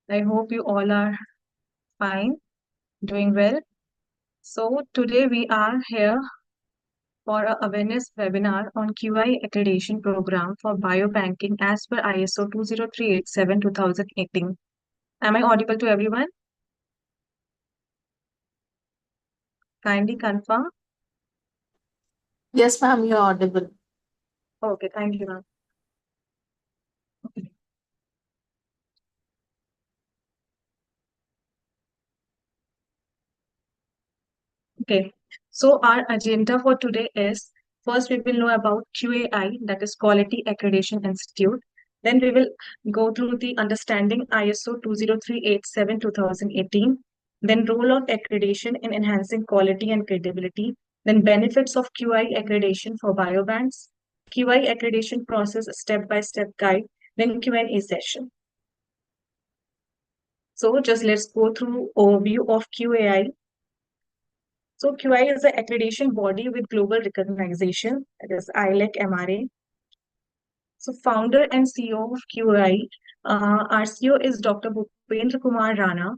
I hope you all are fine, doing well. So, today we are here for a awareness webinar on QI accreditation program for biobanking as per ISO 20387 2018. Am I audible to everyone? Kindly confirm. Yes, ma'am, you're audible. Okay, thank you, ma'am. Okay, so our agenda for today is first we will know about QAI, that is Quality Accreditation Institute. Then we will go through the understanding ISO 20387 2018. Then role of accreditation in enhancing quality and credibility. Then benefits of QI accreditation for biobanks. QI accreditation process step-by-step guide. Then Q&A session. So just let's go through overview of QAI. So QI is an accreditation body with global recognition, that is ILAC MRA. So founder and CEO of QI, our CEO is Dr. Bhupendra Kumar Rana.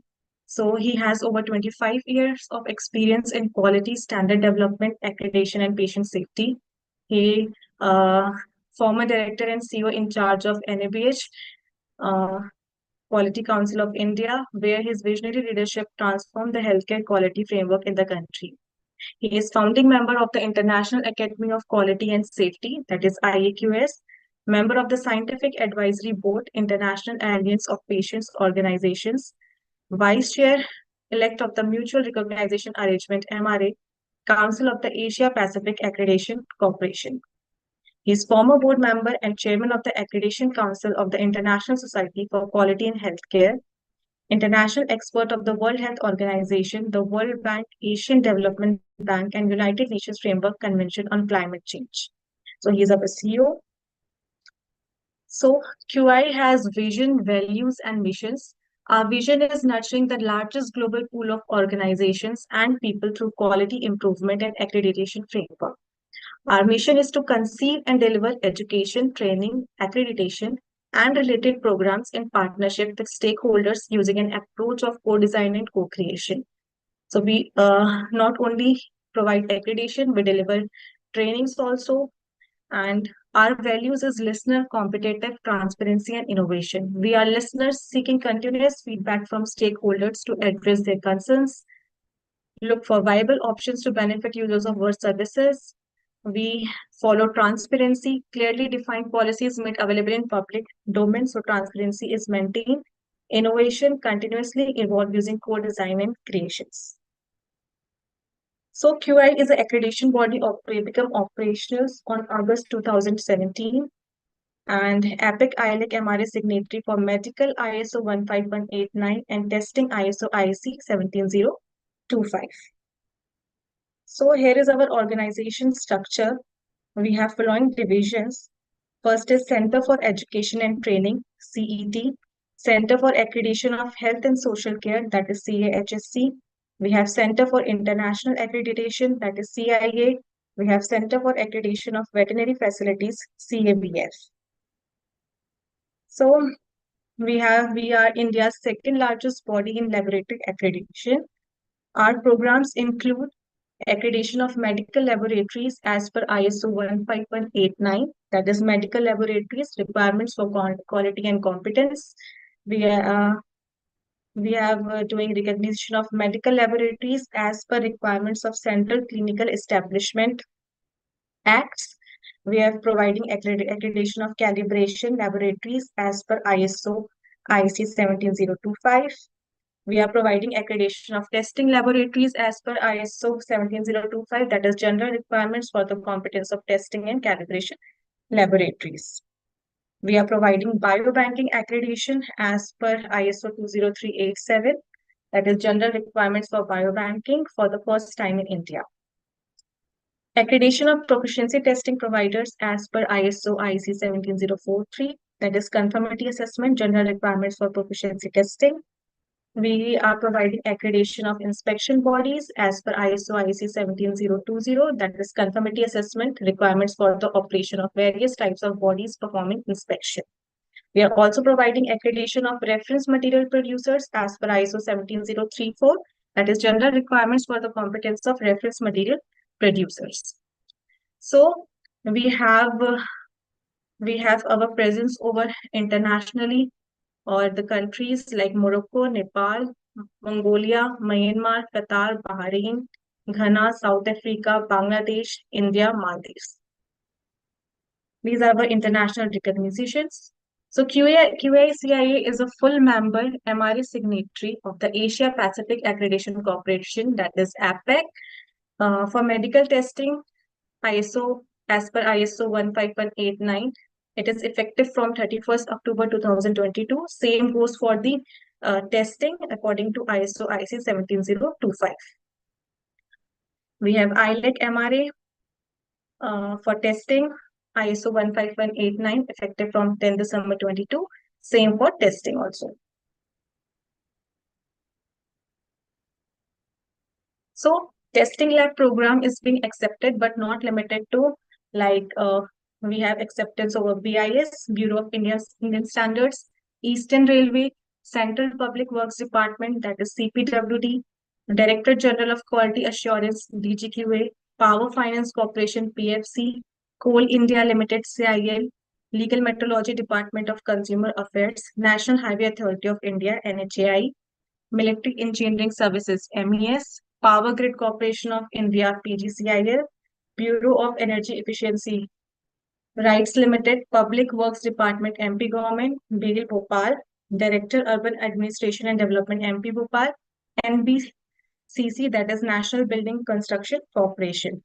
So he has over 25 years of experience in quality, standard development, accreditation, and patient safety. He former director and CEO in charge of NABH, uh, Quality Council of India, where his visionary leadership transformed the healthcare quality framework in the country. He is founding member of the International Academy of Quality and Safety, that is IAQS, member of the Scientific Advisory Board, International Alliance of Patients Organizations, vice chair elect of the Mutual Recognition Arrangement MRA, Council of the Asia Pacific Accreditation Corporation. He is former board member and chairman of the Accreditation Council of the International Society for Quality in Healthcare, international expert of the World Health Organization, the World Bank, Asian Development Bank, and United Nations Framework Convention on Climate Change. So he's our CEO. So QI has vision, values, and missions. Our vision is nurturing the largest global pool of organizations and people through quality improvement and accreditation framework. Our mission is to conceive and deliver education, training, accreditation, and related programs in partnership with stakeholders using an approach of co-design and co-creation. So we not only provide accreditation, we deliver trainings also, and our values is listener, competitive, transparency, and innovation. We are listeners seeking continuous feedback from stakeholders to address their concerns, look for viable options to benefit users of our services. We follow transparency, clearly defined policies made available in public domain, so transparency is maintained. Innovation continuously evolve using co-design and creations. So QI is an accreditation body become operational on August 2017, and APIC ILAC MRA signatory for medical ISO 15189 and testing ISO IC 17025. So here is our organization structure. We have following divisions. First is Center for Education and Training, CET. Center for Accreditation of Health and Social Care, that is CAHSC. We have Center for International Accreditation, that is CIA. We have Center for Accreditation of Veterinary Facilities, CAVF. So we are India's second largest body in laboratory accreditation. Our programs include accreditation of medical laboratories as per ISO 15189, that is medical laboratories requirements for quality and competence. We are doing recognition of medical laboratories as per requirements of Central Clinical Establishment Acts. We are providing accreditation of calibration laboratories as per ISO IC 17025. We are providing accreditation of testing laboratories as per ISO 17025, that is general requirements for the competence of testing and calibration laboratories. We are providing biobanking accreditation as per ISO 20387, that is general requirements for biobanking for the first time in India. Accreditation of proficiency testing providers as per ISO IC 17043, that is conformity assessment, general requirements for proficiency testing. We are providing accreditation of inspection bodies as per ISO IC 17020, that is conformity assessment requirements for the operation of various types of bodies performing inspection. We are also providing accreditation of reference material producers as per ISO 17034, that is general requirements for the competence of reference material producers. So we have uh, we have our presence over internationally, or the countries like Morocco, Nepal, Mongolia, Myanmar, Qatar, Bahrain, Ghana, South Africa, Bangladesh, India, Maldives. These are our international recognitions. So QAICIA is a full member MRA signatory of the Asia Pacific Accreditation Corporation, that is APEC, for medical testing, ISO, as per ISO 15189. It is effective from 31st October 2022. Same goes for the testing according to ISO IC 17025. We have ILEC MRA for testing, ISO 15189, effective from 10 December 22. Same for testing also. So testing lab program is being accepted, but not limited to, like we have acceptance over BIS, Bureau of Indian Standards, Eastern Railway, Central Public Works Department, that is CPWD, Director General of Quality Assurance, DGQA, Power Finance Corporation, PFC, Coal India Limited, CIL, Legal Metrology Department of Consumer Affairs, National Highway Authority of India, NHAI, Military Engineering Services, MES, Power Grid Corporation of India, PGCIL, Bureau of Energy Efficiency Rights Limited, Public Works Department, MP Government, BIL Bhopal, Director Urban Administration and Development, MP Bhopal, NBCC, that is National Building Construction Corporation.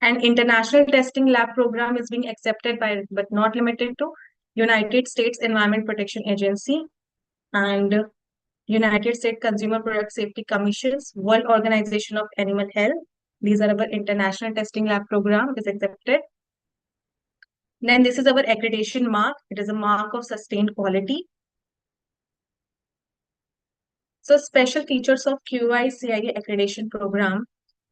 An international testing lab program is being accepted by, but not limited to, United States Environment Protection Agency and United States Consumer Product Safety Commissions, World Organization of Animal Health. These are our international testing lab program is accepted. Then this is our accreditation mark. It is a mark of sustained quality. So special features of QAI accreditation program.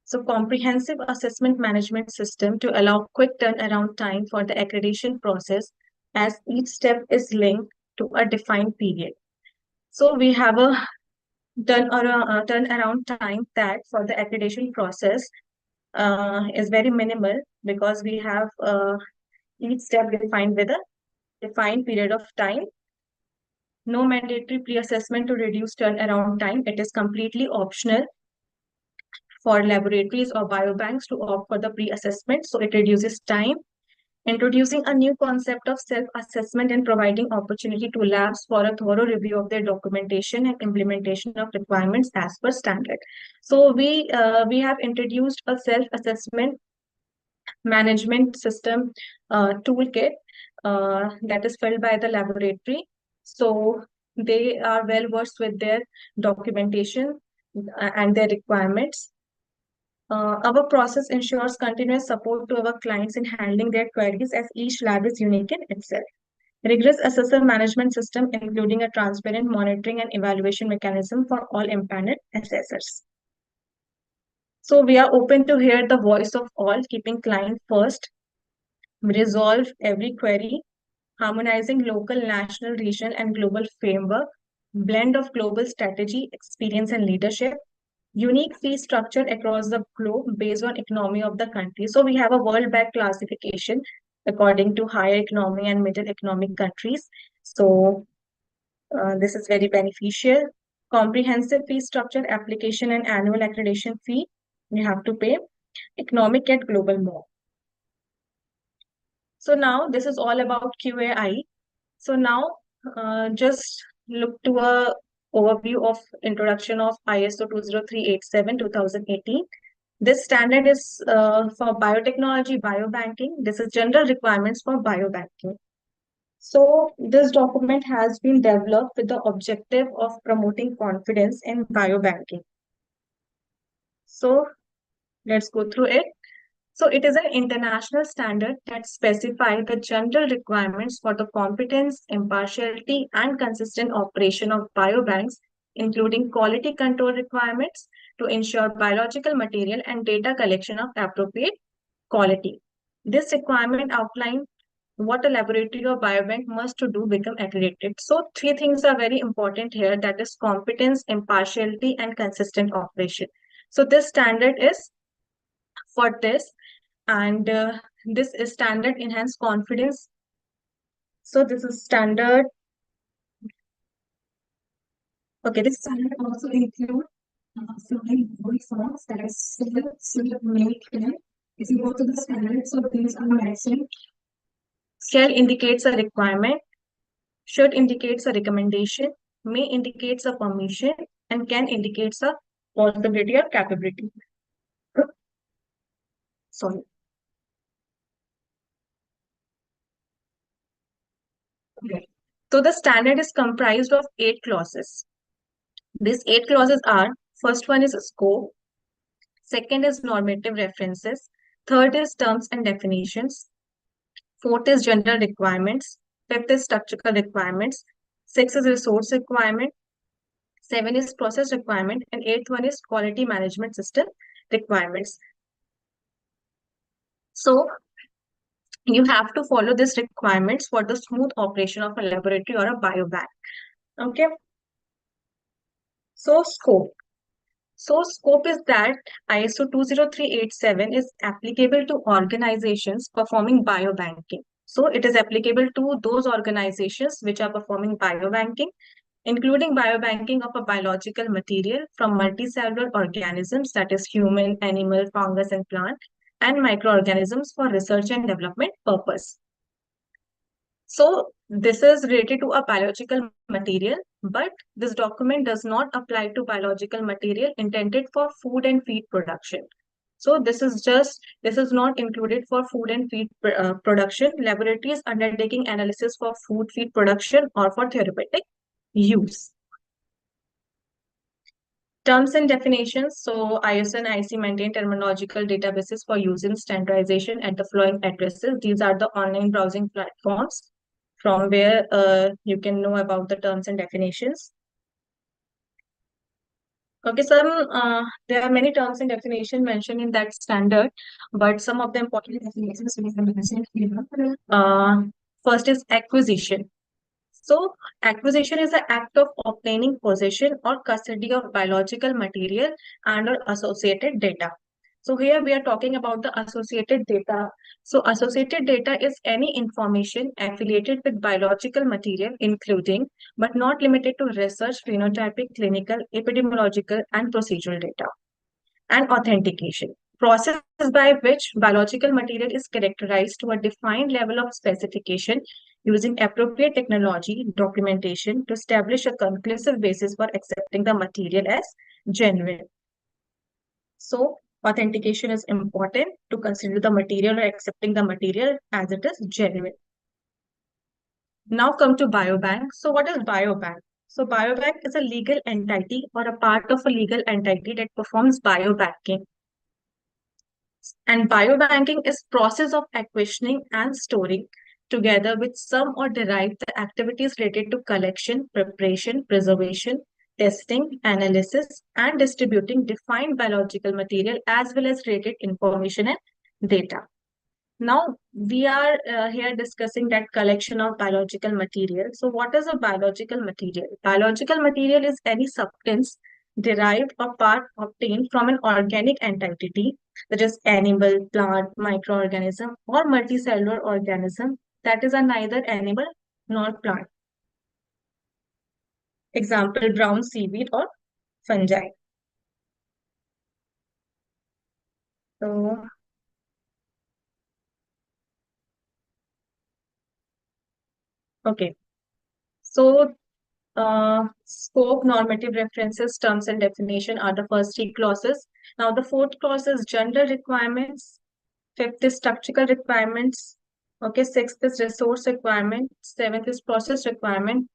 So comprehensive assessment management system to allow quick turnaround time for the accreditation process, as each step is linked to a defined period. So we have a turnaround time that for the accreditation process is very minimal, because we have each step defined with a defined period of time. No mandatory pre-assessment to reduce turnaround time. It is completely optional for laboratories or biobanks to opt for the pre-assessment, so it reduces time. Introducing a new concept of self-assessment and providing opportunity to labs for a thorough review of their documentation and implementation of requirements as per standard. So we have introduced a self-assessment management system toolkit that is filled by the laboratory. So they are well versed with their documentation and their requirements. Our process ensures continuous support to our clients in handling their queries, as each lab is unique in itself. Rigorous assessor management system, including a transparent monitoring and evaluation mechanism for all empaneled assessors. So we are open to hear the voice of all, keeping client first, resolve every query, harmonizing local, national, regional, and global framework, blend of global strategy, experience, and leadership, unique fee structure across the globe based on economy of the country. So we have a world bank classification according to higher economy and middle economic countries. So this is very beneficial. Comprehensive fee structure, application and annual accreditation fee you have to pay. Economic and global more. So now this is all about QAI. So now just look to a overview of introduction of ISO 20387 2018. This standard is for biotechnology, biobanking. This is general requirements for biobanking. So this document has been developed with the objective of promoting confidence in biobanking. So let's go through it. So it is an international standard that specifies the general requirements for the competence, impartiality, and consistent operation of biobanks, including quality control requirements to ensure biological material and data collection of appropriate quality. This requirement outlines what a laboratory or biobank must to do become accredited. So three things are very important here, that is competence, impartiality, and consistent operation. So this standard is for this, and this is standard enhanced confidence. So this is standard. Okay, this standard also include flying voice songs that are still made clear. If you go to the standard, so these are mentioned. Shall indicates a requirement, should indicates a recommendation, may indicates a permission, and can indicates a possibility or capability. Sorry. Okay. So the standard is comprised of 8 clauses. These 8 clauses are: first one is scope, second is normative references, third is terms and definitions, fourth is general requirements, fifth is structural requirements, sixth is resource requirement, seven is process requirement, and eighth one is quality management system requirements. So you have to follow these requirements for the smooth operation of a laboratory or a biobank. Okay. So scope. So scope is that ISO 20387 is applicable to organizations performing biobanking. So it is applicable to those organizations which are performing biobanking, including biobanking of a biological material from multicellular organisms, that is human, animal, fungus, and plant, and microorganisms for research and development purpose. So this is related to a biological material, but this document does not apply to biological material intended for food and feed production. So this is not included for food and feed production. Laboratories undertaking analysis for food feed production or for therapeutic use. Terms and definitions. So ISO and IC maintain terminological databases for use in standardization at the following addresses. These are the online browsing platforms from where you can know about the terms and definitions. Okay, there are many terms and definitions mentioned in that standard, but some of the important definitions we have mentioned here. First is acquisition. So, acquisition is the act of obtaining possession or custody of biological material and or associated data. So here we are talking about the associated data. So associated data is any information affiliated with biological material, including but not limited to research, phenotypic, clinical, epidemiological, and procedural data. And authentication. Process by which biological material is characterized to a defined level of specification using appropriate technology documentation to establish a conclusive basis for accepting the material as genuine. So authentication is important to consider the material or accepting the material as it is genuine. Now come to biobank. So what is biobank? So biobank is a legal entity or a part of a legal entity that performs biobanking. And biobanking is process of acquisitioning and storing together with some or derived the activities related to collection, preparation, preservation, testing, analysis, and distributing defined biological material as well as related information and data. Now, we are here discussing that collection of biological material. So what is a biological material? Biological material is any substance derived or part obtained from an organic entity, such as animal, plant, microorganism, or multicellular organism that is a neither animal nor plant. Example, brown seaweed or fungi. So, okay. So scope, normative references, terms and definition are the first 3 clauses. Now the fourth clause is general requirements. Fifth is structural requirements. Okay, sixth is resource requirement. Seventh is process requirement.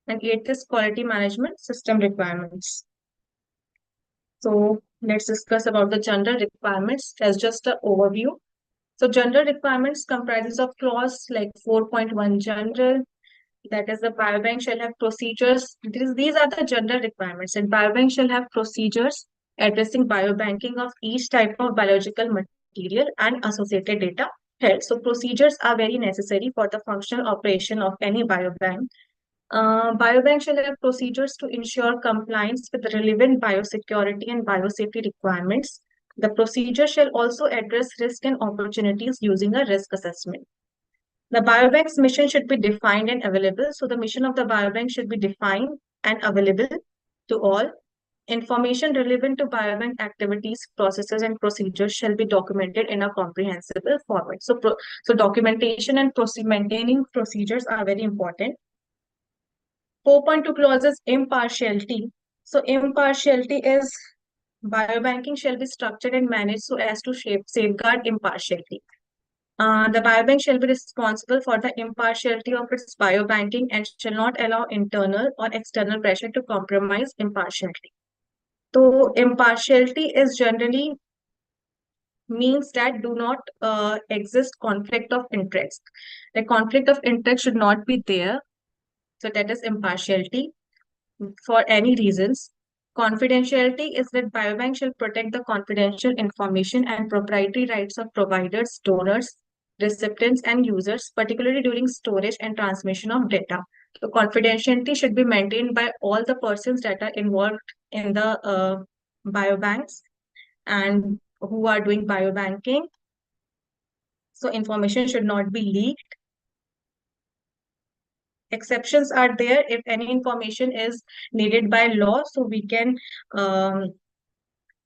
And eighth is quality management system requirements. So let's discuss about the general requirements as just an overview. So general requirements comprises of clause like 4.1 general, that is the biobank shall have procedures. These are the general requirements, and biobank shall have procedures addressing biobanking of each type of biological material and associated data. held. So procedures are very necessary for the functional operation of any biobank. Biobank shall have procedures to ensure compliance with relevant biosecurity and biosafety requirements. The procedure shall also address risk and opportunities using a risk assessment. The biobank's mission should be defined and available. So the mission of the biobank should be defined and available to all. Information relevant to biobank activities, processes, and procedures shall be documented in a comprehensible format. So documentation and maintaining procedures are very important. 4.2 clause is impartiality. So impartiality is biobanking shall be structured and managed so as to safeguard impartiality. The biobank shall be responsible for the impartiality of its biobanking and shall not allow internal or external pressure to compromise impartiality. So impartiality is generally means that do not exist conflict of interest. The conflict of interest should not be there. So that is impartiality for any reasons. Confidentiality is that biobank shall protect the confidential information and proprietary rights of providers, donors, recipients, and users, particularly during storage and transmission of data. So confidentiality should be maintained by all the persons that are involved in the biobanks and who are doing biobanking. So information should not be leaked. Exceptions are there if any information is needed by law, so we can um,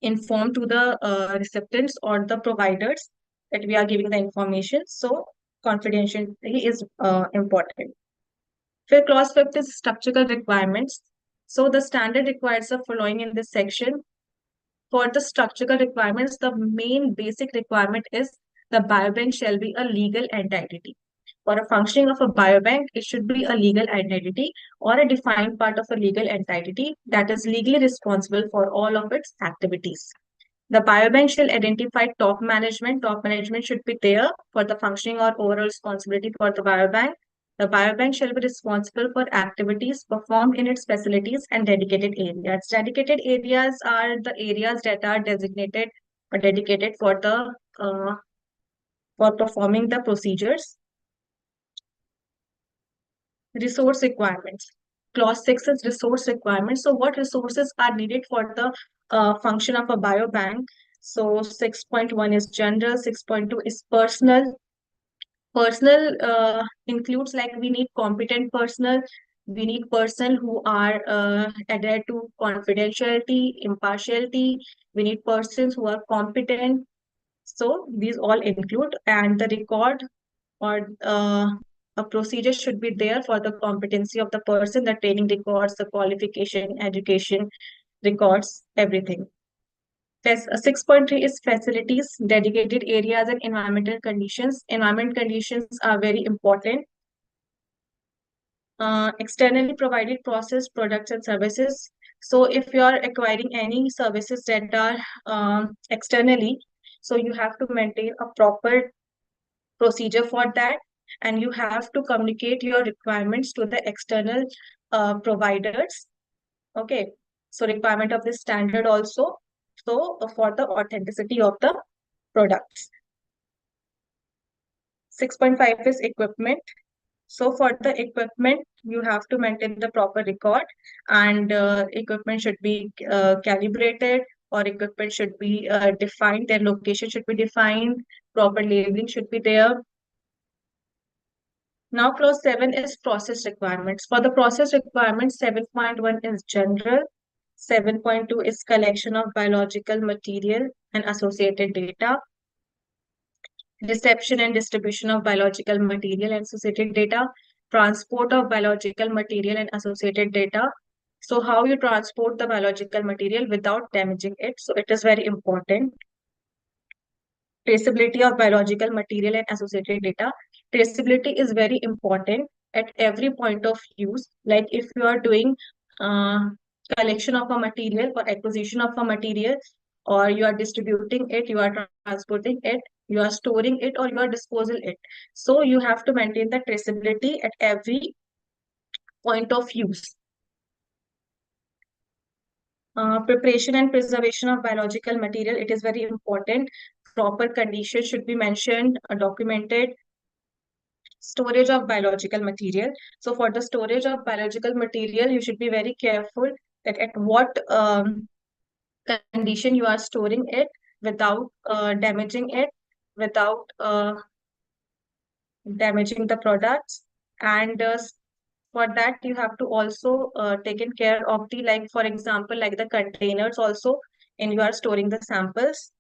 inform to the recipients or the providers that we are giving the information. So confidentiality is important. Clause 5 is structural requirements. So the standard requires the following in this section. For the structural requirements, the main basic requirement is the biobank shall be a legal entity. For a functioning of a biobank, it should be a legal entity or a defined part of a legal entity that is legally responsible for all of its activities. The biobank shall identify top management. Top management should be there for the functioning or overall responsibility for the biobank. The biobank shall be responsible for activities performed in its facilities and dedicated areas. Dedicated areas are the areas that are designated or dedicated for performing the procedures. Resource requirements. Clause 6 is resource requirements. So what resources are needed for the function of a biobank? So 6.1 is general, 6.2 is personal. Personal includes like we need competent personnel, we need person who are adhere to confidentiality, impartiality, we need persons who are competent. So these all include, and the record or a procedure should be there for the competency of the person, the training records, the qualification, education records, everything. 6.3 is facilities, dedicated areas, and environmental conditions. Environment conditions are very important. Externally provided process, products, and services. So if you are acquiring any services that are externally, so you have to maintain a proper procedure for that, and you have to communicate your requirements to the external providers. Okay, so requirement of this standard also. So for the authenticity of the products. 6.5 is equipment. So for the equipment, you have to maintain the proper record, and equipment should be calibrated, or equipment should be defined, their location should be defined, proper labeling should be there. Now clause 7 is process requirements. For the process requirements, 7.1 is general, 7.2 is collection of biological material and associated data, reception and distribution of biological material and associated data, transport of biological material and associated data. So how you transport the biological material without damaging it. So it is very important. Traceability of biological material and associated data. Traceability is very important at every point of use. Like if you are doing uh, collection of a material or acquisition of a material, or you are distributing it, you are transporting it, you are storing it, or you are disposing it. So you have to maintain the traceability at every point of use. Preparation and preservation of biological material, it is very important. proper conditions should be mentioned, documented. Storage of biological material. So for the storage of biological material, you should be very careful that at what condition you are storing it without damaging it, without damaging the products. And for that, you have to also taken care of the, like, for example, like the containers also, and you are storing the samples.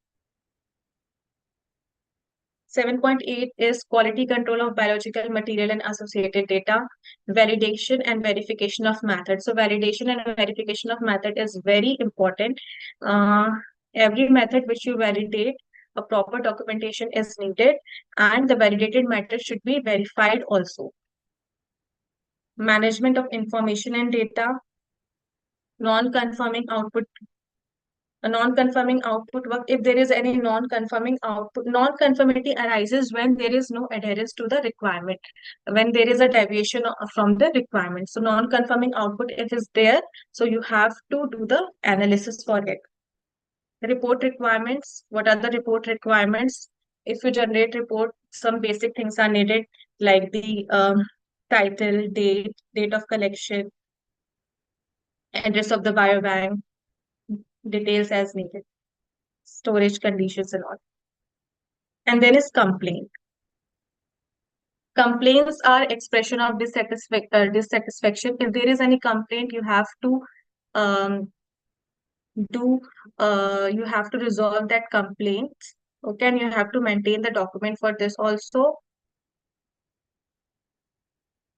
7.8 is quality control of biological material and associated data, validation and verification of method. So validation and verification of method is very important. Uh, every method which you validate, a proper documentation is needed, and the validated method should be verified also. Management of information and data, non-conforming output, a non-conforming output work. If there is any non-conforming output, non-conformity arises when there is no adherence to the requirement, when there is a deviation from the requirement. So non-conforming output, if is there, so you have to do the analysis for it. Report requirements. What are the report requirements? If you generate report, some basic things are needed, like the title, date of collection, address of the biobank, details as needed, storage conditions and all. And then is complaint. Complaints are expression of dissatisfaction. If there is any complaint, you have to um, do you have to resolve that complaint. Okay, and you have to maintain the document for this also.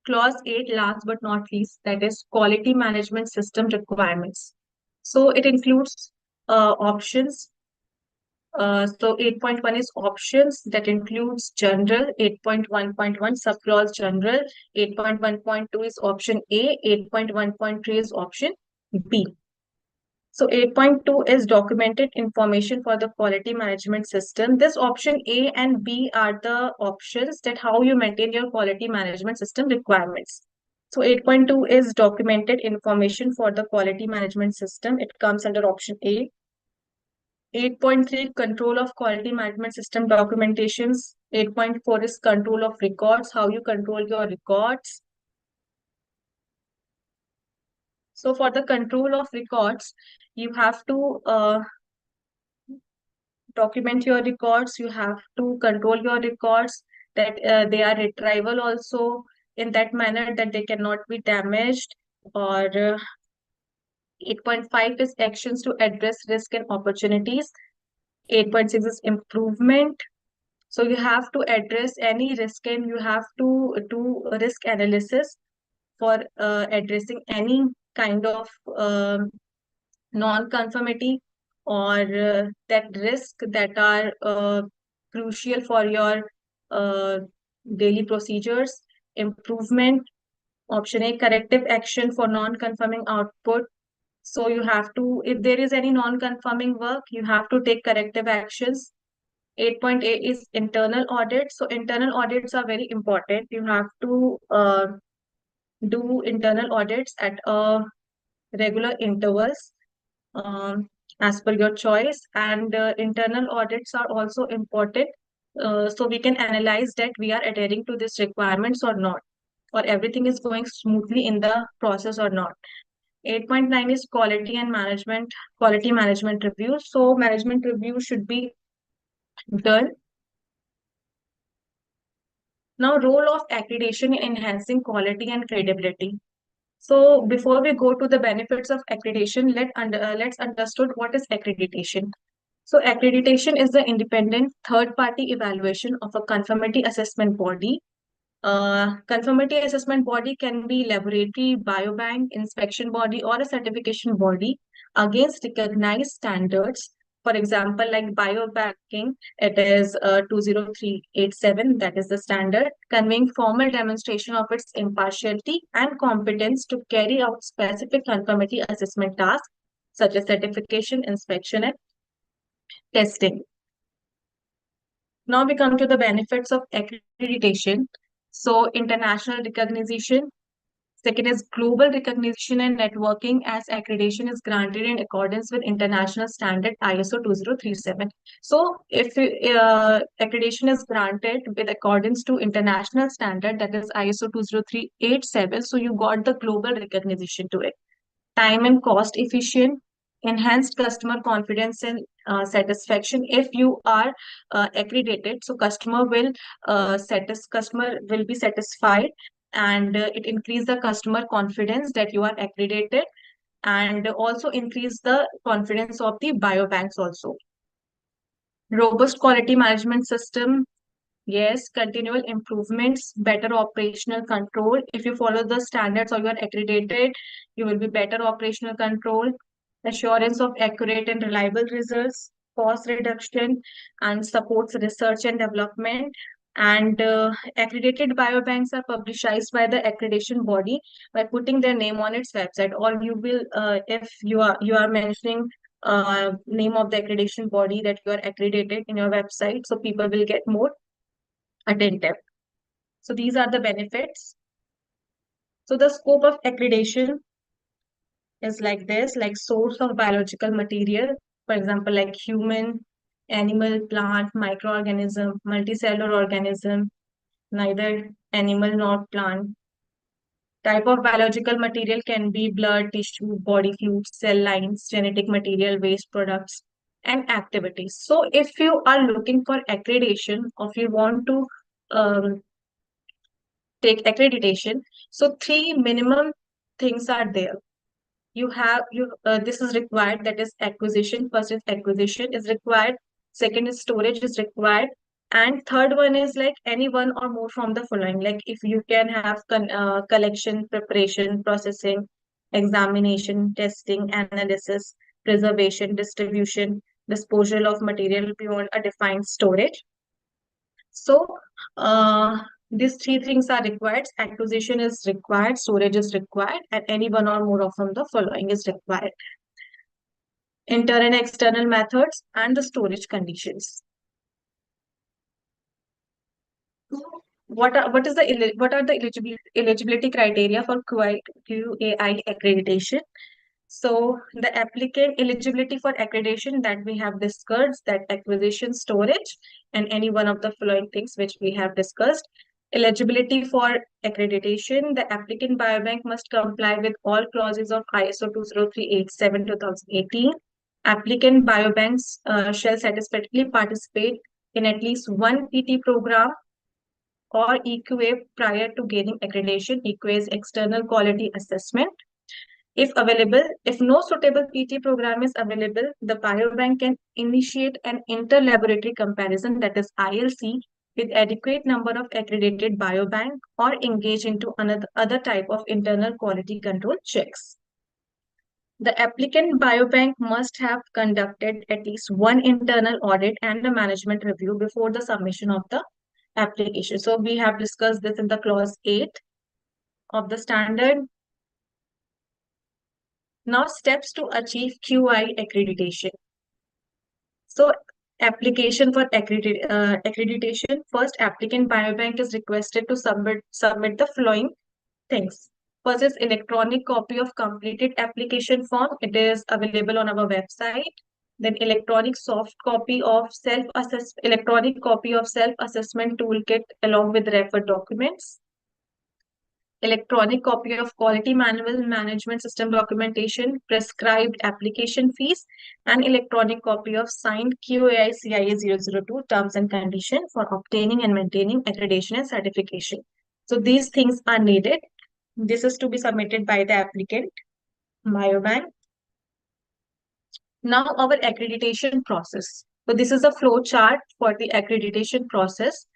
Clause 8, last but not least, that is quality management system requirements. So it includes options. So 8.1 is options, that includes general. 8.1.1 subclause general. 8.1.2 is option A. 8.1.3 is option B. So 8.2 is documented information for the quality management system. This option A and B are the options that how you maintain your quality management system requirements. So 8.2 is documented information for the quality management system. It comes under option A. 8.3 control of quality management system documentations. 8.4 is control of records, how you control your records. So for the control of records, you have to document your records, you have to control your records, that they are retrieval also in that manner that they cannot be damaged. Or 8.5 is actions to address risk and opportunities. 8.6 is improvement. So you have to address any risk and you have to do a risk analysis for addressing any kind of non-conformity or that risk that are crucial for your uh, daily procedures. Improvement, option A, corrective action for non-conforming output. So you have to, if there is any non-conforming work, you have to take corrective actions. 8.8 is internal audit. So internal audits are very important. You have to do internal audits at regular intervals, um, as per your choice. And internal audits are also important. So we can analyze that we are adhering to these requirements or not, or everything is going smoothly in the process or not. 8.9 is quality management review. So management review should be done. Now, role of accreditation in enhancing quality and credibility. So before we go to the benefits of accreditation, let's understood what is accreditation. So accreditation is the independent third-party evaluation of a conformity assessment body. Conformity assessment body can be laboratory, biobank, inspection body, or a certification body against recognized standards. For example, like biobanking, it is 20387, that is the standard, conveying formal demonstration of its impartiality and competence to carry out specific conformity assessment tasks, such as certification, inspection, and testing. Now we come to the benefits of accreditation. So international recognition. Second is global recognition and networking, as accreditation is granted in accordance with international standard ISO 2037. So if accreditation is granted with accordance to international standard, that is ISO 20387, so you got the global recognition to it. Time and cost efficient, enhanced customer confidence and satisfaction. If you are accredited, so customer will be satisfied, and it increase the customer confidence that you are accredited, and also increase the confidence of the biobanks also. Robust quality management system. Yes, continual improvements, better operational control. If you follow the standards or you are accredited, you will be better operational control, assurance of accurate and reliable results, cost reduction, and supports research and development. And accredited biobanks are publicized by the accreditation body by putting their name on its website. Or you will, if you are mentioning name of the accreditation body that you are accredited in your website, so people will get more attentive. So these are the benefits. So the scope of accreditation is like this, like source of biological material, for example, like human, animal, plant, microorganism, multicellular organism, neither animal nor plant. Type of biological material can be blood, tissue, body fluids, cell lines, genetic material, waste products, and activities. So if you are looking for accreditation, or if you want to um, take accreditation, so three minimum things are there. You have you This is required, that is acquisition. First is acquisition is required, second is storage is required, and third one is like any one or more from the following. Like if you can have collection, preparation, processing, examination, testing, analysis, preservation, distribution, disposal of material beyond a defined storage. So these three things are required. Acquisition is required, storage is required, and any one or more of them the following is required. Internal and external methods and the storage conditions. What are the eligibility criteria for QAI accreditation? So the applicant eligibility for accreditation that we have discussed, that acquisition, storage, and any one of the following things which we have discussed. Eligibility for accreditation, the applicant biobank must comply with all clauses of ISO 20387-2018. Applicant biobanks shall satisfactorily participate in at least one PT program or EQA prior to gaining accreditation. EQA is external quality assessment. If available, if no suitable PT program is available, the biobank can initiate an inter-laboratory comparison, that is ILC, with adequate number of accredited biobank, or engage into another other type of internal quality control checks. The applicant biobank must have conducted at least one internal audit and a management review before the submission of the application. So we have discussed this in the clause 8 of the standard. Now, steps to achieve QI accreditation. So, application for accreditation. First, applicant biobank is requested to submit the following things. First is electronic copy of completed application form. It is available on our website. Then electronic copy of self-assessment toolkit along with referred documents. Electronic copy of quality manual, management system documentation, prescribed application fees, and electronic copy of signed QAI CIA 002 terms and conditions for obtaining and maintaining accreditation and certification. So these things are needed. This is to be submitted by the applicant, biobank. Now our accreditation process. So this is a flow chart for the accreditation process.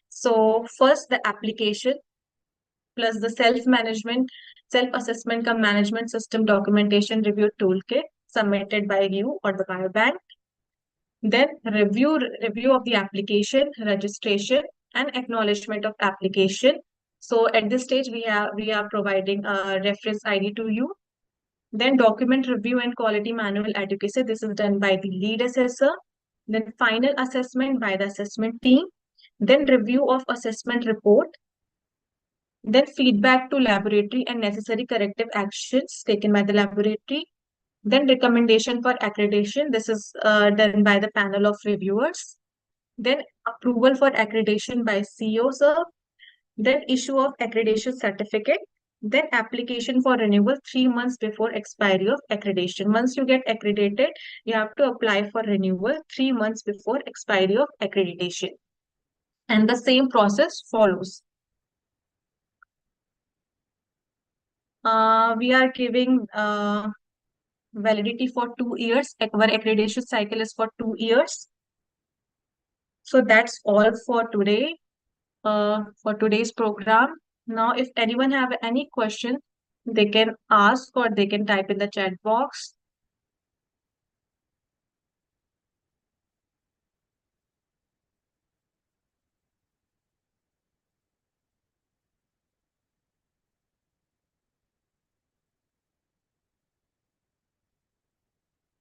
So first the application plus the self-assessment cum management system documentation review toolkit submitted by you or the biobank. Then review of the application, registration, and acknowledgement of application. So at this stage, we are providing a reference ID to you. Then document review and quality manual advocacy. This is done by the lead assessor. Then final assessment by the assessment team. Then review of assessment report. Then feedback to laboratory and necessary corrective actions taken by the laboratory. Then recommendation for accreditation. This is done by the panel of reviewers. Then approval for accreditation by CEO, sir. Then issue of accreditation certificate. Then application for renewal 3 months before expiry of accreditation. Once you get accredited, you have to apply for renewal 3 months before expiry of accreditation. And the same process follows. We are giving validity for 2 years. Our accreditation cycle is for 2 years. So that's all for today, for today's program. Now, if anyone have any question, they can ask or they can type in the chat box.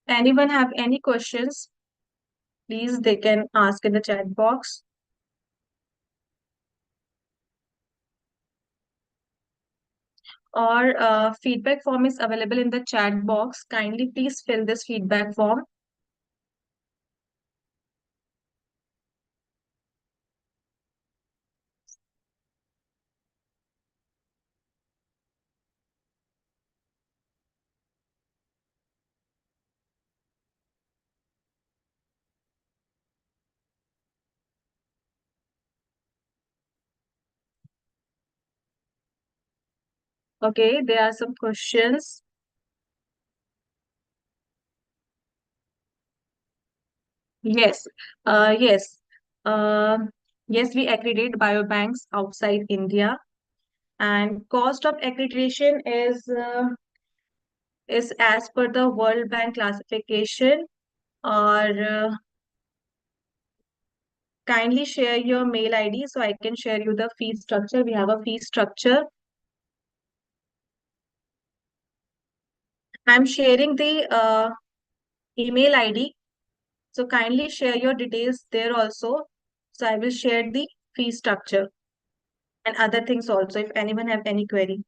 Anyone have any questions, please they can ask in the chat box. Or feedback form is available in the chat box. Kindly please fill this feedback form. Okay, there are some questions. Yes, yes. Yes, we accredit biobanks outside India, and cost of accreditation is as per the World Bank classification. Or kindly share your mail ID so I can share you the fee structure. We have a fee structure. I'm sharing the email ID. So kindly share your details there also. So I will share the fee structure and other things also if anyone have any query.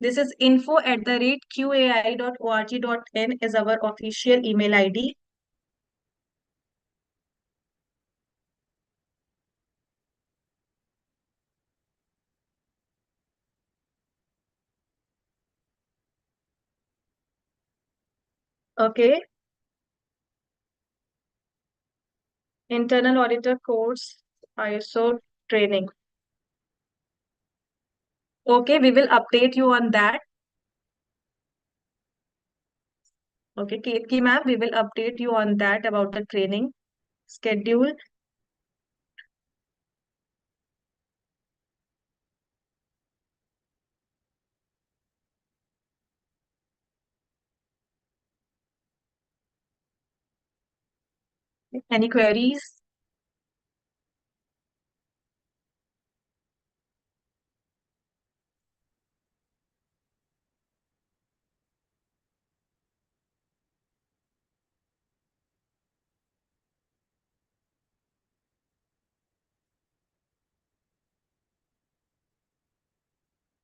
This is info@qai.org.in is our official email ID. Okay. Internal auditor course, ISO training. Okay, we will update you on that. Okay, Ketki ma'am, we will update you on that about the training schedule. Any queries?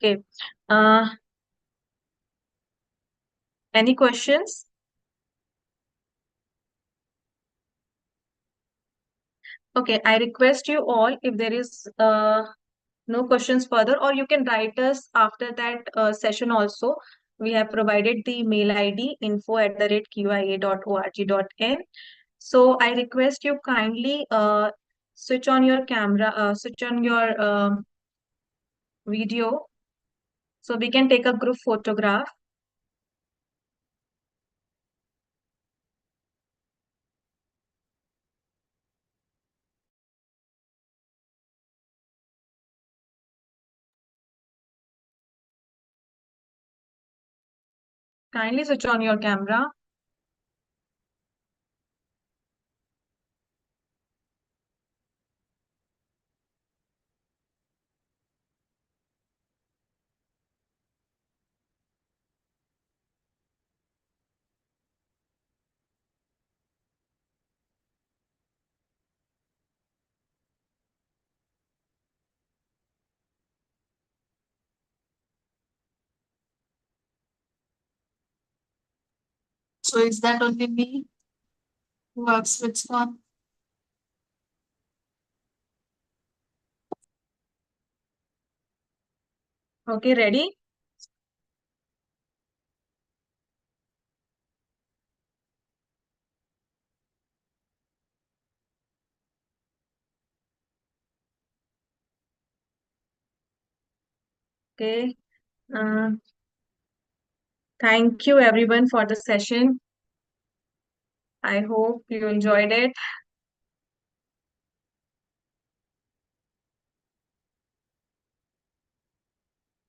Okay. Uh, any questions? Okay, I request you all if there is no questions further, or you can write us after that session also. We have provided the mail ID info@qia.org.in. So I request you kindly switch on your camera, switch on your video so we can take a group photograph. Kindly switch on your camera. So is that only me who have switched on? Okay, ready? Okay. Uh, thank you everyone for the session. I hope you enjoyed it.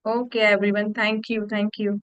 Okay, everyone. Thank you. Thank you.